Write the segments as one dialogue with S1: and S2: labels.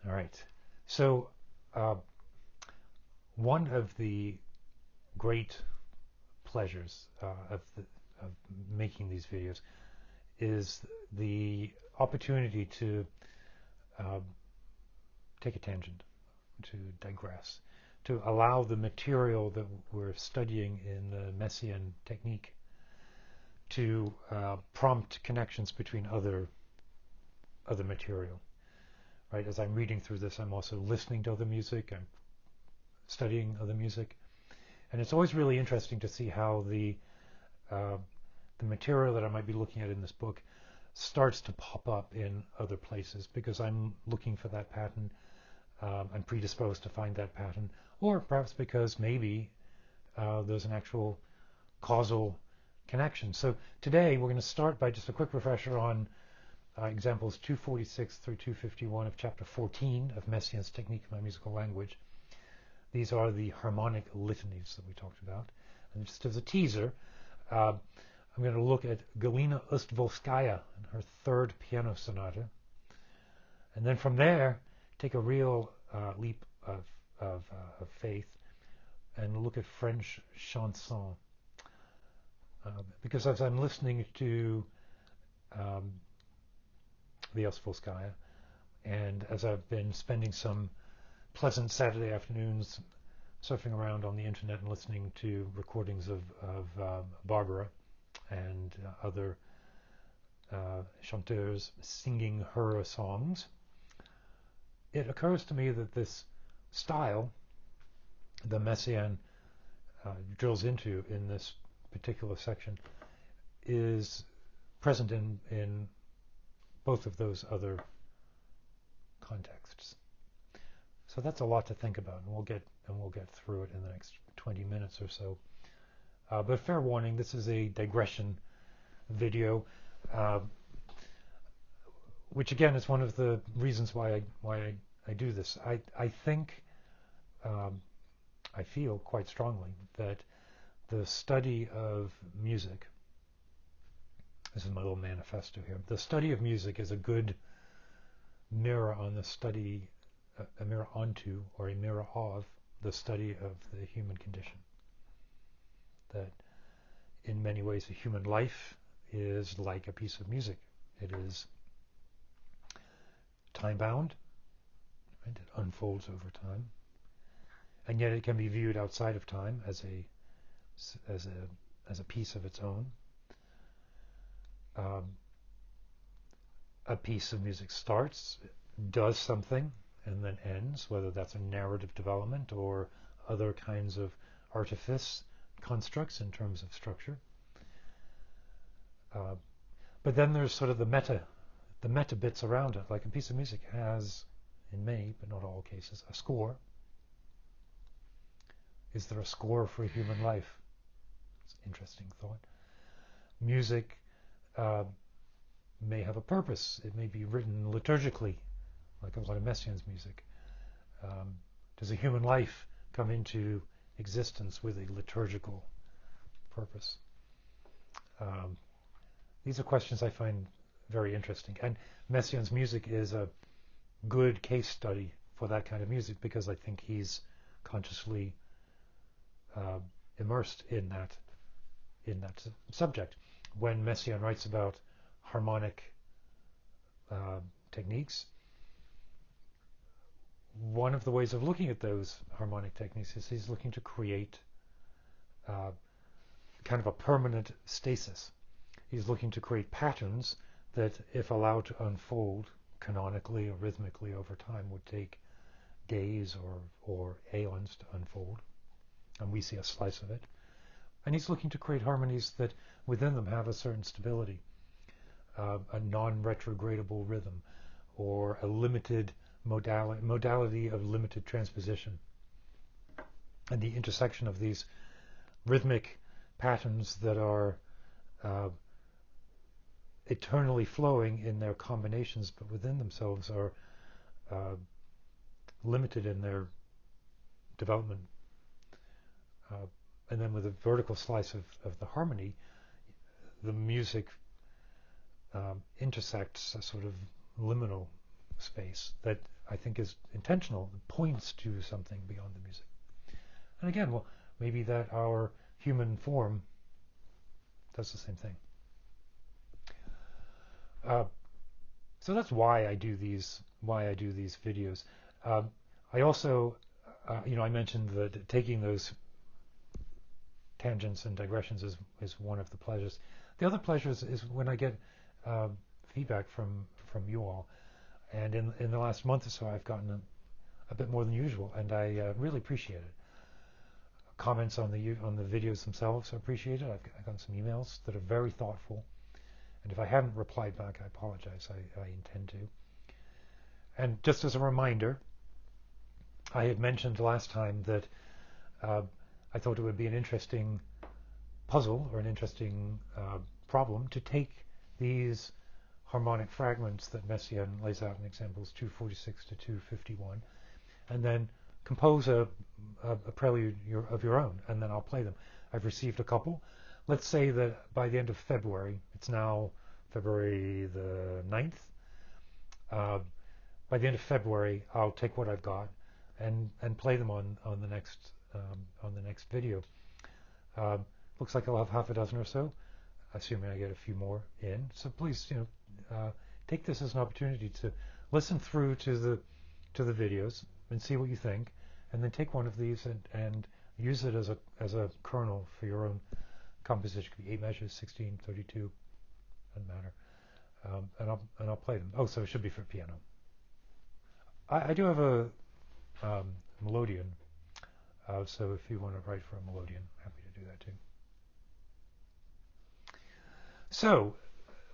S1: All right. So one of the great pleasures of making these videos is the opportunity to uh, take a tangent, to digress, to allow the material that we're studying in the Messiaen technique to prompt connections between other material. Right? As I'm reading through this, I'm also listening to other music. I'm studying other music, and it's always really interesting to see how the material that I might be looking at in this book starts to pop up in other places because I'm looking for that pattern. I'm predisposed to find that pattern, or perhaps because maybe there's an actual causal connection. So today we're going to start by just a quick refresher on examples 246 through 251 of chapter 14 of Messiaen's Technique of My Musical Language. These are the harmonic litanies that we talked about. And just as a teaser, I'm going to look at Galina Ustvolskaya and her third piano sonata. And then from there, take a real leap of faith and look at French chanson. Because as I'm listening to the Ustvolskaya, and as I've been spending some pleasant Saturday afternoons surfing around on the internet and listening to recordings of Barbara and other chanteurs singing her songs, it occurs to me that this style, the Messiaen drills into in this particular section, is present in both of those other contexts. So that's a lot to think about, and we'll get through it in the next 20 minutes or so. But fair warning, this is a digression video, which again is one of the reasons why I do this. I think, I feel quite strongly that the study of music, this is my little manifesto here, the study of music is a good mirror on the study, a mirror onto or a mirror of the study of the human condition. That in many ways a human life is like a piece of music. It is time-bound, right? It unfolds over time, and yet it can be viewed outside of time as a piece of its own. A piece of music starts, does something, and then ends, whether that's a narrative development or other kinds of artifice constructs in terms of structure. But then there's sort of the meta bits around it. Like a piece of music has, in many but not all cases, a score. Is there a score for human life? It's an interesting thought. Music may have a purpose. It may be written liturgically, like a lot of Messiaen's music. Does a human life come into existence with a liturgical purpose? These are questions I find very interesting, and Messiaen's music is a good case study for that kind of music because I think he's consciously immersed in that subject. When Messiaen writes about harmonic techniques, one of the ways of looking at those harmonic techniques is he's looking to create kind of a permanent stasis. He's looking to create patterns that, if allowed to unfold canonically or rhythmically over time, would take days or aeons to unfold, and we see a slice of it. And he's looking to create harmonies that within them have a certain stability, a non-retrogradable rhythm, or a limited modality of limited transposition. And the intersection of these rhythmic patterns that are eternally flowing in their combinations, but within themselves are limited in their development. And then with a vertical slice of the harmony, the music intersects a sort of liminal space that I think is intentional, points to something beyond the music. And again, well, maybe that our human form does the same thing. So that's why I do these videos. I also, I mentioned that taking those tangents and digressions is one of the pleasures. The other pleasure is when I get feedback from you all. And in the last month or so, I've gotten a bit more than usual, and I really appreciate it. Comments on the videos themselves are appreciated. I've gotten some emails that are very thoughtful, and if I haven't replied back, I apologize. I intend to. And just as a reminder, I had mentioned last time that I thought it would be an interesting puzzle or an interesting problem to take these harmonic fragments that Messiaen lays out in examples 246 to 251, and then compose a prelude of your own, and then I'll play them. I've received a couple. Let's say that by the end of February, it's now February the 9th, by the end of February, I'll take what I've got and play them on the next video. Looks like I'll have half a dozen or so, assuming I get a few more in. So please, take this as an opportunity to listen through to the videos and see what you think, and then take one of these and use it as a kernel for your own composition. It could be 8 measures, 16, 32, doesn't matter. And I'll play them. Oh, so it should be for piano. I do have a melodeon, so if you want to write for a melodeon, happy to do that too. So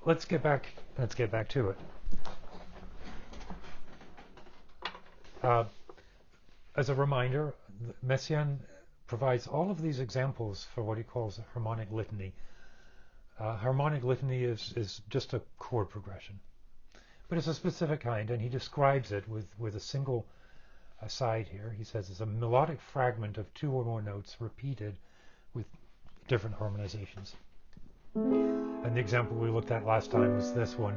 S1: let's get back to it. As a reminder, Messiaen provides all of these examples for what he calls a harmonic litany. Harmonic litany is just a chord progression, but it's a specific kind, and he describes it with a single aside here. He says it's a melodic fragment of 2 or more notes repeated with different harmonizations. And the example we looked at last time was this one.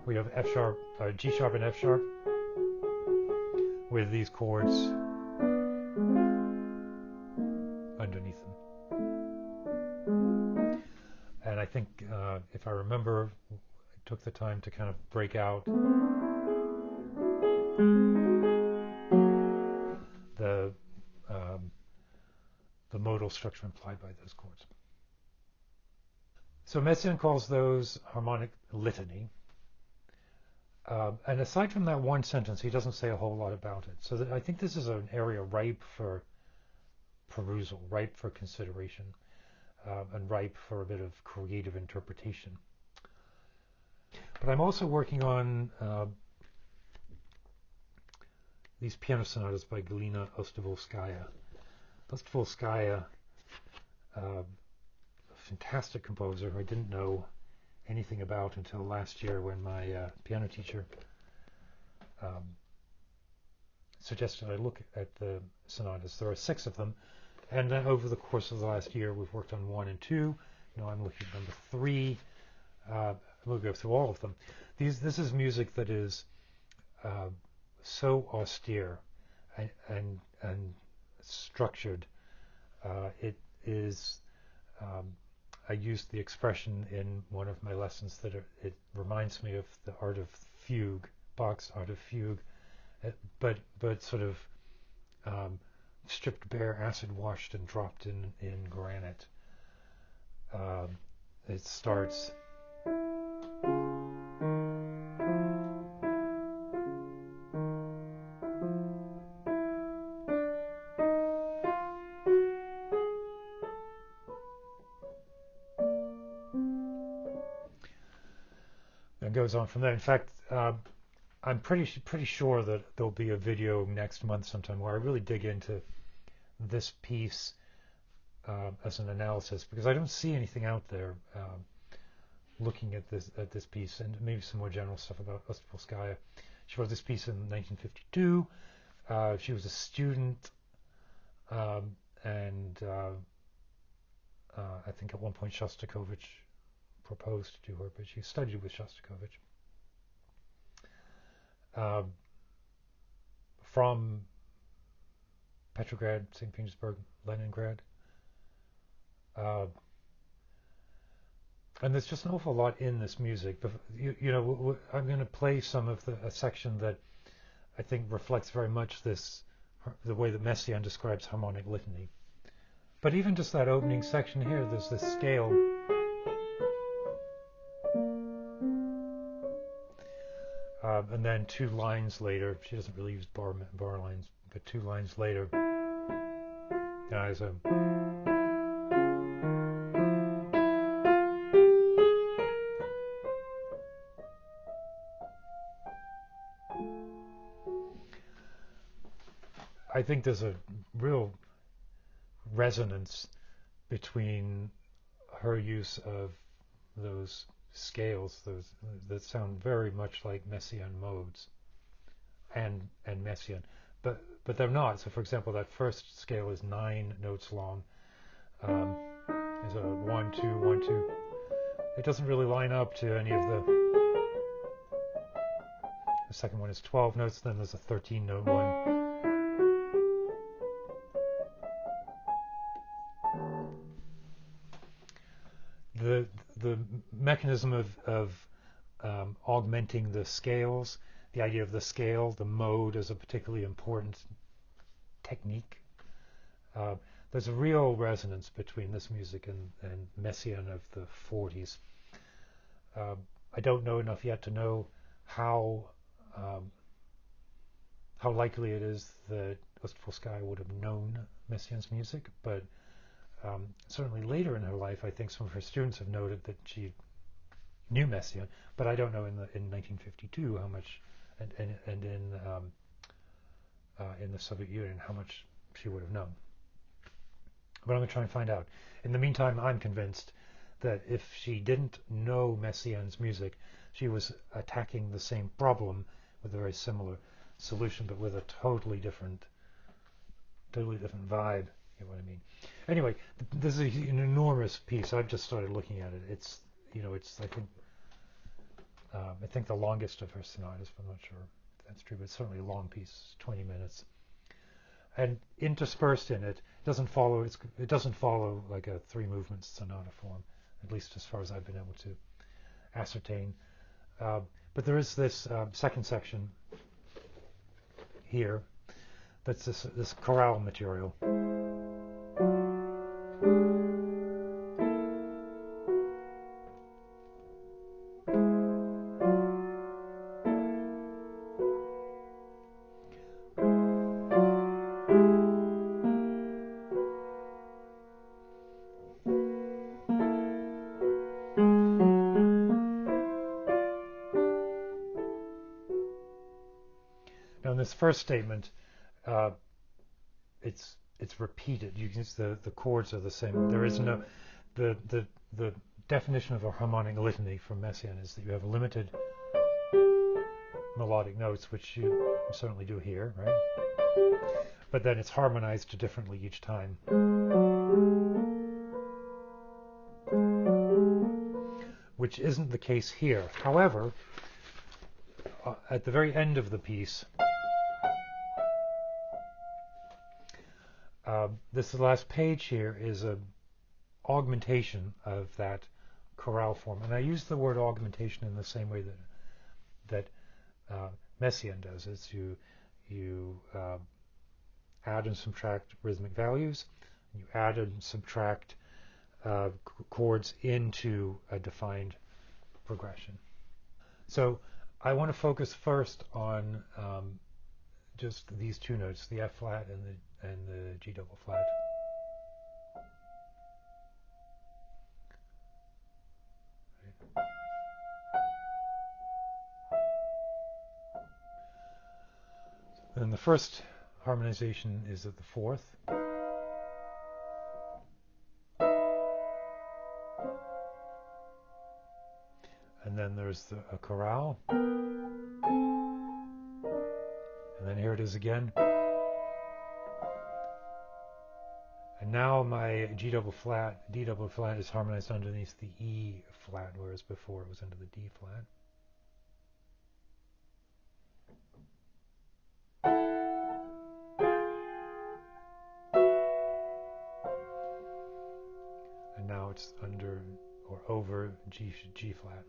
S1: We have F sharp, G sharp and F sharp with these chords underneath them. And I think, if I remember, I took the time to kind of break out the modal structure implied by those chords. So Messiaen calls those harmonic litany. And aside from that one sentence, he doesn't say a whole lot about it. So I think this is an area ripe for perusal, ripe for consideration, and ripe for a bit of creative interpretation. But I'm also working on these piano sonatas by Galina Ostavolskaya. Ostavolskaya, a fantastic composer who I didn't know anything about until last year when my piano teacher suggested I look at the sonatas. There are 6 of them, and then over the course of the last year we've worked on 1 and 2. Now I'm looking at number 3. We'll go through all of them. This is music that is so austere and structured. It is. I used the expression in one of my lessons that it reminds me of the art of fugue, Bach's art of fugue, but sort of stripped bare, acid washed, and dropped in granite. It starts. And goes on from there. In fact, I'm pretty sure that there'll be a video next month sometime where I really dig into this piece as an analysis, because I don't see anything out there looking at this piece, and maybe some more general stuff about Ostavolskaya. She wrote this piece in 1952. She was a student, and I think at one point Shostakovich proposed to her, but she studied with Shostakovich. uh, from Petrograd, St. Petersburg, Leningrad. Uh, and there's just an awful lot in this music. I'm going to play some of a section that I think reflects very much the way that Messiaen describes harmonic litany. But even just that opening section here, there's this scale. And then 2 lines later, she doesn't really use bar lines, but 2 lines later, there's a I think there's a real resonance between her use of those scales, those that sound very much like Messiaen modes, and Messiaen, but they're not. So, for example, that first scale is 9 notes long. There's a 1 2 1 2. It doesn't really line up to any of the. The second one is 12 notes. Then there's a 13 note one. The mechanism of augmenting the scales, the idea of the scale, the mode as a particularly important technique. There's a real resonance between this music and Messiaen of the 40s. I don't know enough yet to know how likely it is that Ostfolskaya would have known Messiaen's music, but certainly later in her life, I think some of her students have noted that she knew Messiaen, but I don't know in 1952 how much, and in the Soviet Union how much she would have known. But I'm going to try and find out. In the meantime, I'm convinced that if she didn't know Messiaen's music, she was attacking the same problem with a very similar solution, but with a totally different vibe. You know what I mean? Anyway, this is an enormous piece. I've just started looking at it. It's I think the longest of her sonatas. I'm not sure if that's true, but it's certainly a long piece, 20 minutes. And interspersed in it doesn't follow like a 3-movement sonata form, at least as far as I've been able to ascertain. But there is this second section here that's this chorale material. Now, in this first statement, it's repeated. You can see the chords are the same. There is no the definition of a harmonic litany from Messiaen is that you have limited melodic notes, which you certainly do here, right? But then it's harmonized differently each time. Which isn't the case here. However, at the very end of the piece, this last page here is a augmentation of that chorale form, and I use the word augmentation in the same way that Messiaen does. Is you add and subtract rhythmic values, you add and subtract chords into a defined progression. So I want to focus first on just these 2 notes, the F flat and the G double flat. And the first harmonization is at the 4th. And then there's a chorale. And then here it is again. And now my D double flat is harmonized underneath the E flat, whereas before it was under the D flat. notes under or over G flat.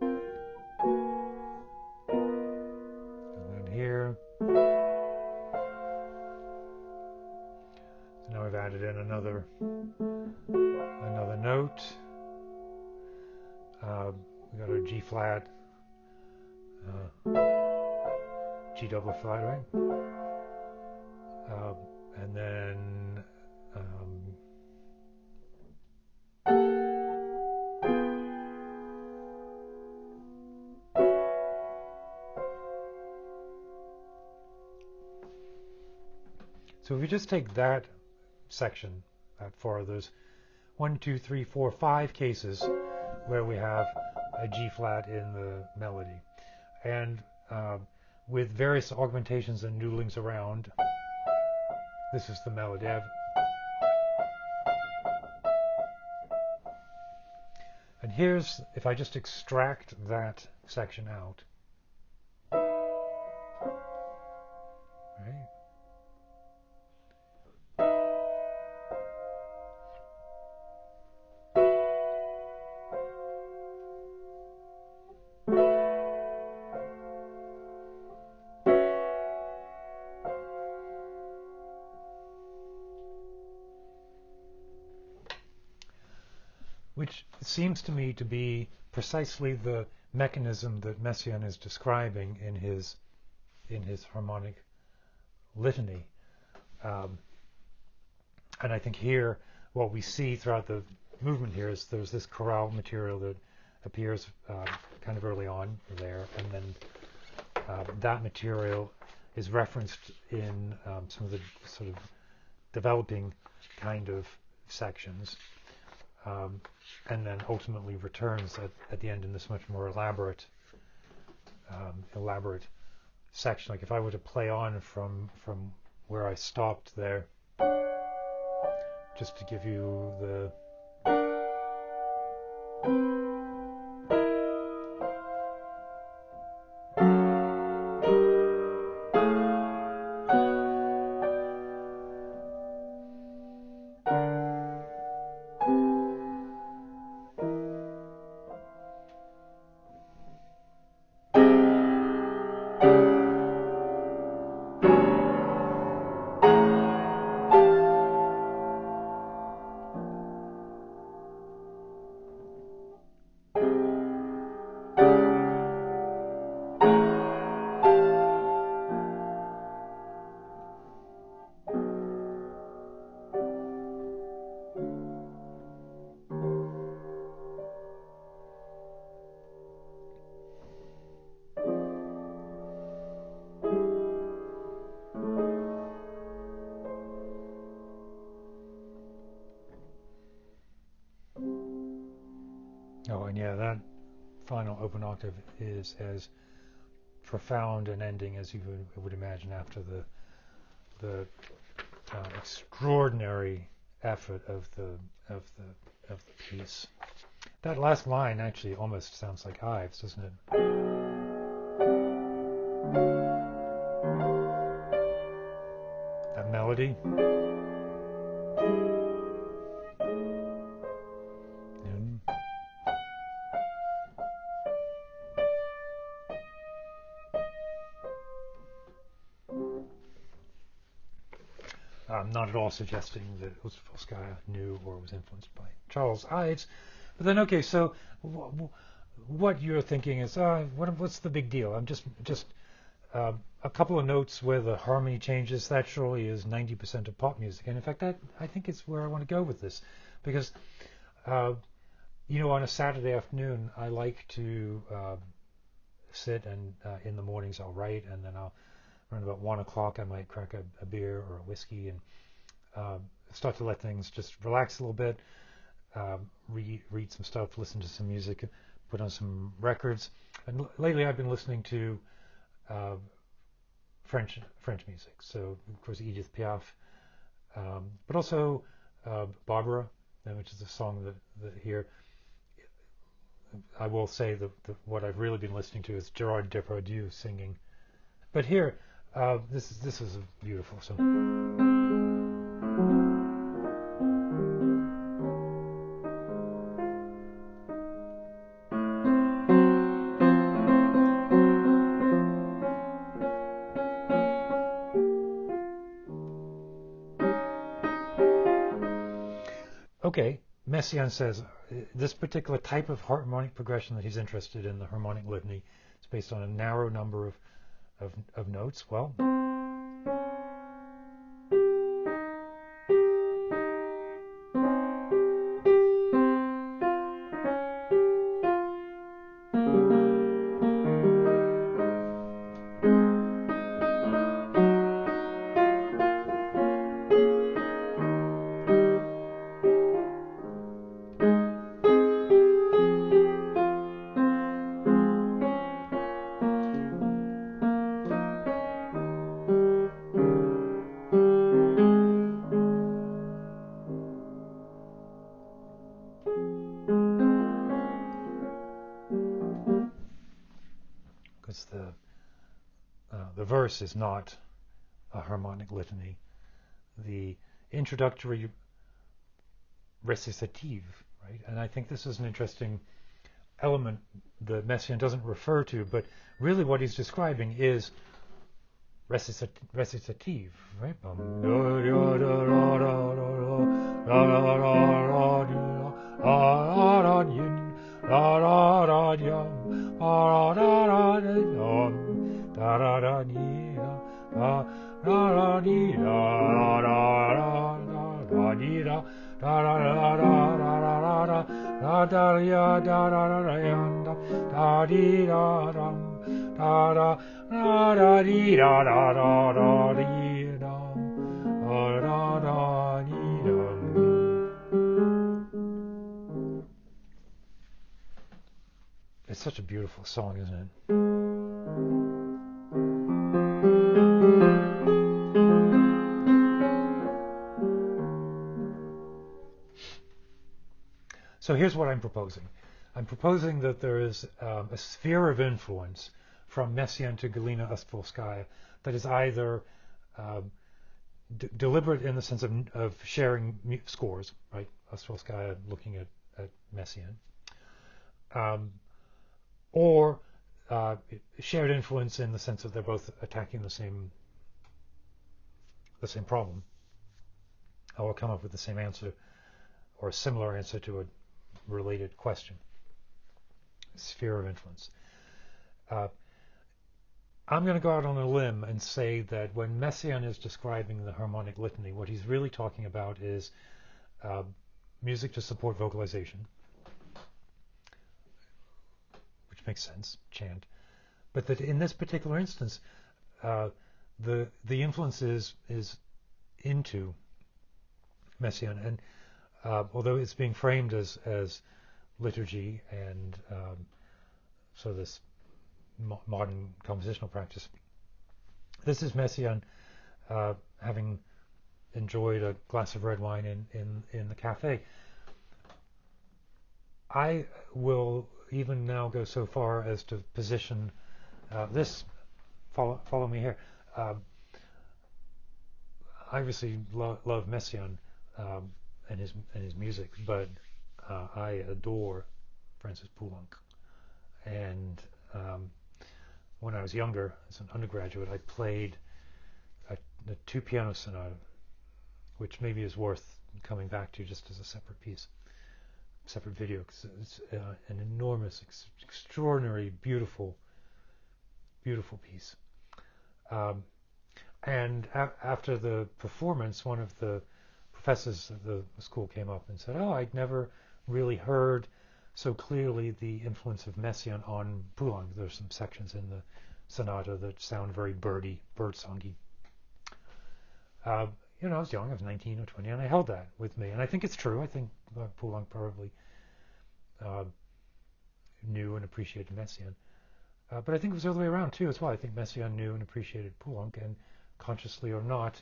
S1: And then here, so now we've added in another note. We got our G flat, G double flat, right? And then so if we just take that section, that far, there's 1, 2, 3, 4, 5 cases where we have a G flat in the melody, and with various augmentations and noodlings around, this is the melody. And here's, if I just extract that section out, right? Which seems to me to be precisely the mechanism that Messiaen is describing in his harmonic litany. And I think here, what we see throughout the movement here is there's this chorale material that appears kind of early on there, and then that material is referenced in some of the sort of developing kind of sections. And then ultimately returns at the end in this much more elaborate section. Like if I were to play on from where I stopped there, just to give you the and yeah, that final open octave is as profound an ending as you would imagine after the extraordinary effort of the piece. That last line actually almost sounds like Ives, doesn't it? That melody. Not at all suggesting that Polskaya knew or was influenced by Charles Ives. But then, okay, so what you're thinking is, what's the big deal? I'm just a couple of notes where the harmony changes. That surely is 90% of pop music. And in fact, I think it's where I want to go with this, because on a Saturday afternoon, I like to sit and in the mornings I'll write, and then around about 1 o'clock I might crack a beer or a whiskey and start to let things just relax a little bit, read some stuff, listen to some music, put on some records. And lately I've been listening to French music. So of course Edith Piaf, but also Barbara, which is a song that here. I will say that what I've really been listening to is Gerard Depardieu singing. But here, this is a beautiful song. okay, Messiaen says this particular type of harmonic progression that he's interested in, the harmonic litany, is based on a narrow number of notes. Well, because the verse is not a harmonic litany. The introductory recitative, right? And I think this is an interesting element that Messiaen doesn't refer to, but really what he's describing is recitative, right? It's such a beautiful song, isn't it? So here's what I'm proposing. I'm proposing that there is a sphere of influence from Messiaen to Galina Ustvolskaya that is either deliberate in the sense of sharing scores, right? Ustvolskaya looking at Messiaen, or shared influence in the sense that they're both attacking the same problem, or come up with the same answer or a similar answer to a related question. Sphere of influence. I'm going to go out on a limb and say that when Messiaen is describing the harmonic litany, what he's really talking about is music to support vocalization, which makes sense, chant. But that in this particular instance, the influence is into Messiaen, and although it's being framed as liturgy and so this modern compositional practice, this is Messiaen having enjoyed a glass of red wine in the cafe. I will even now go so far as to position this. Follow me here. I obviously love Messiaen and his music, but I adore Francis Poulenc. And when I was younger, as an undergraduate, I played the two piano sonata, which maybe is worth coming back to just as a separate piece, separate video, because it's an enormous, extraordinary, beautiful piece. And after the performance, one of the professors of the school came up and said, "Oh, I'd never really heard so clearly the influence of Messiaen on Poulenc. There's some sections in the sonata that sound very bird-songy." I was young, I was 19 or 20, and I held that with me. And I think it's true. I think Poulenc probably knew and appreciated Messiaen. But I think it was the other way around, too, as well. I think Messiaen knew and appreciated Poulenc, and consciously or not,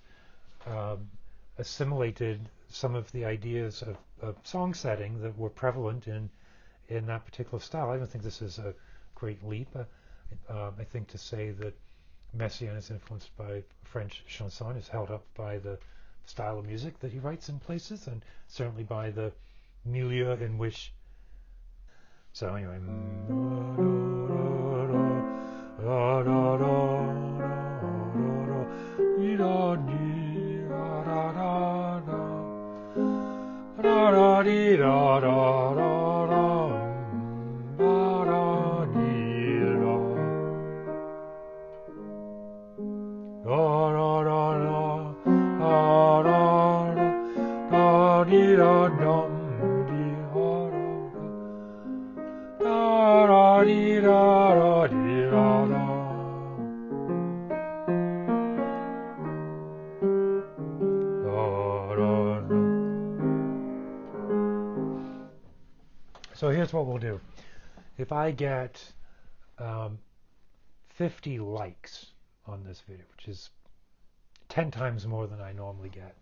S1: assimilated some of the ideas of song setting that were prevalent in that particular style. I don't think this is a great leap. I think to say that Messiaen is influenced by French chanson is held up by the style of music that he writes in places, and certainly by the milieu in which. So anyway. da da da da da da dee da da da da da da dee da dum dee da da dee da dee da da. So here's what we'll do. If I get 50 likes on this video, which is 10 times more than I normally get,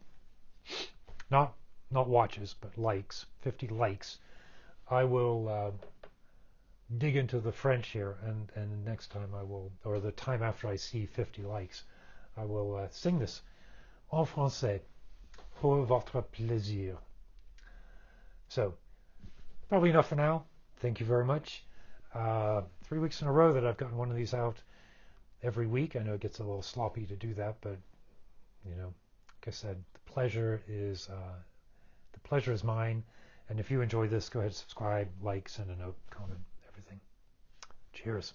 S1: not watches, but likes, 50 likes, I will dig into the French here, and next time I will, or the time after I see 50 likes, I will sing this en français pour votre plaisir. So, probably enough for now. Thank you very much. 3 weeks in a row that I've gotten one of these out every week. I know it gets a little sloppy to do that, but you know, like I said, the pleasure is mine. And if you enjoy this, go ahead and subscribe, like, send a note, comment, everything. Cheers.